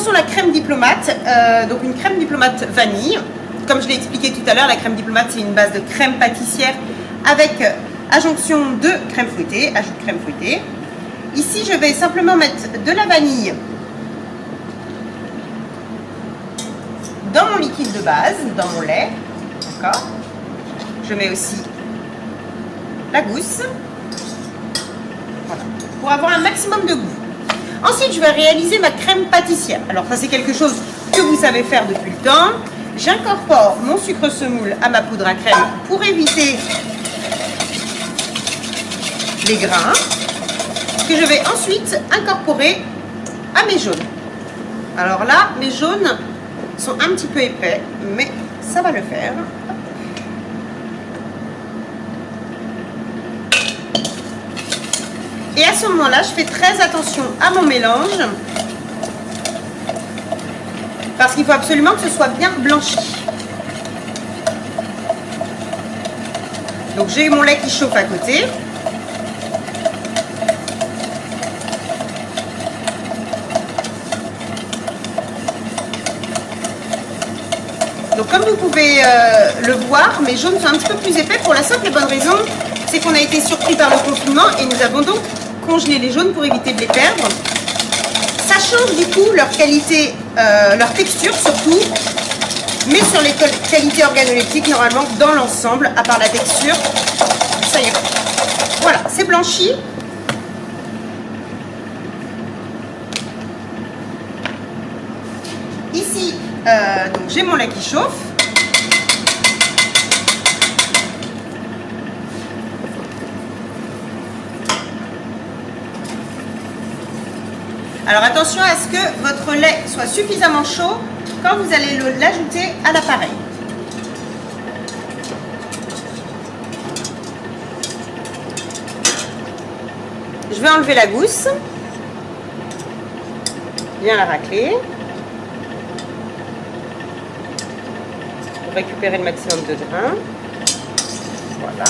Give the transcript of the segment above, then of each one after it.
commençons la crème diplomate. Donc une crème diplomate vanille. Comme je l'ai expliqué tout à l'heure, la crème diplomate, c'est une base de crème pâtissière avec adjonction de crème fouettée, ajout de crème fouettée. Ici, je vais simplement mettre de la vanille dans mon liquide de base, dans mon lait. D'accord. Je mets aussi la gousse. Voilà. Pour avoir un maximum de goût. Ensuite, je vais réaliser ma crème pâtissière. Alors, ça, c'est quelque chose que vous savez faire depuis le temps. J'incorpore mon sucre semoule à ma poudre à crème pour éviter les grains, que je vais ensuite incorporer à mes jaunes. Alors là, mes jaunes sont un petit peu épais, mais ça va le faire. Et à ce moment-là, je fais très attention à mon mélange, parce qu'il faut absolument que ce soit bien blanchi. Donc j'ai mon lait qui chauffe à côté. Donc comme vous pouvez le voir, mes jaunes sont un petit peu plus épais pour la simple et bonne raison, c'est qu'on a été surpris par le confinement et nous avons donc congelé les jaunes pour éviter de les perdre. Ça change du coup leur qualité, leur texture surtout, mais sur les qualités organoleptiques, normalement dans l'ensemble, à part la texture, ça y est. Voilà, c'est blanchi. Ici, donc j'ai mon lait qui chauffe. Alors attention à ce que votre lait soit suffisamment chaud quand vous allez l'ajouter à l'appareil. Je vais enlever la gousse, bien la racler, pour récupérer le maximum de grains. Voilà.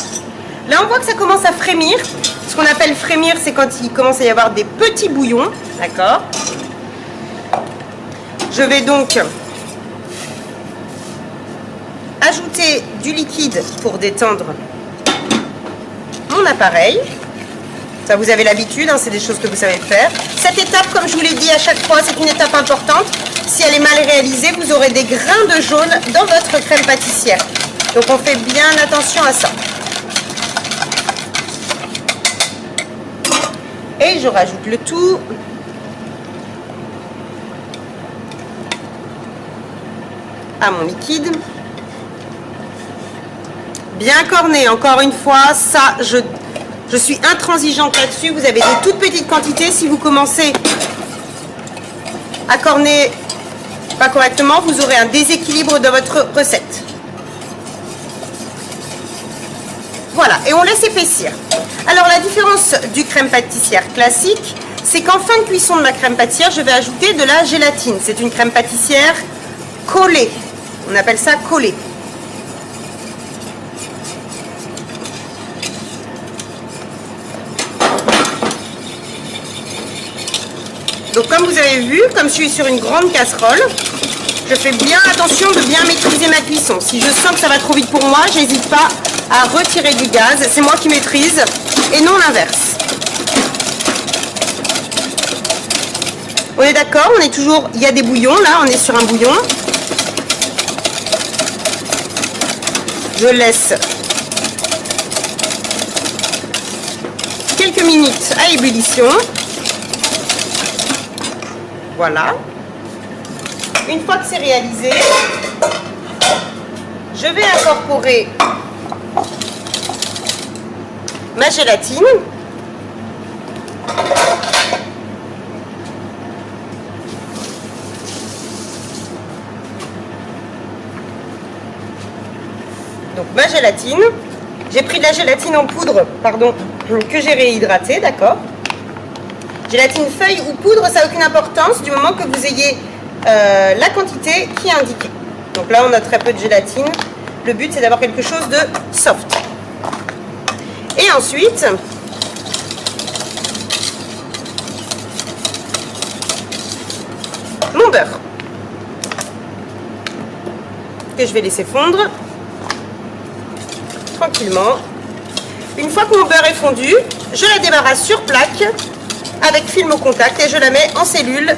Là on voit que ça commence à frémir. Ce qu'on appelle frémir, c'est quand il commence à y avoir des petits bouillons, d'accord? Je vais donc ajouter du liquide pour détendre mon appareil. Ça, vous avez l'habitude, hein, c'est des choses que vous savez faire. Cette étape, comme je vous l'ai dit à chaque fois, c'est une étape importante. Si elle est mal réalisée, vous aurez des grains de jaune dans votre crème pâtissière. Donc on fait bien attention à ça. Et je rajoute le tout. À mon liquide. Bien corné, encore une fois, ça, je suis intransigeante là-dessus. Vous avez des toutes petites quantités. Si vous commencez à corner pas correctement, vous aurez un déséquilibre dans votre recette. Voilà, et on laisse épaissir. Alors la différence du crème pâtissière classique, c'est qu'en fin de cuisson de ma crème pâtissière, je vais ajouter de la gélatine. C'est une crème pâtissière collée. On appelle ça collée. Donc comme vous avez vu, comme je suis sur une grande casserole, je fais bien attention de bien maîtriser ma cuisson. Si je sens que ça va trop vite pour moi, j'hésite pas à retirer du gaz. C'est moi qui maîtrise et non l'inverse. On est d'accord, on est toujours, il y a des bouillons, là on est sur un bouillon. Je laisse quelques minutes à ébullition. Voilà. Une fois que c'est réalisé, je vais incorporer ma gélatine. Donc ma gélatine, j'ai pris de la gélatine en poudre, pardon, que j'ai réhydratée, d'accord. Gélatine feuille ou poudre, ça n'a aucune importance du moment que vous ayez la quantité qui est indiquée. Donc là, on a très peu de gélatine. Le but, c'est d'avoir quelque chose de soft. Et ensuite, mon beurre. que je vais laisser fondre tranquillement. Une fois que mon beurre est fondu, je la débarrasse sur plaque avec film au contact et je la mets en cellule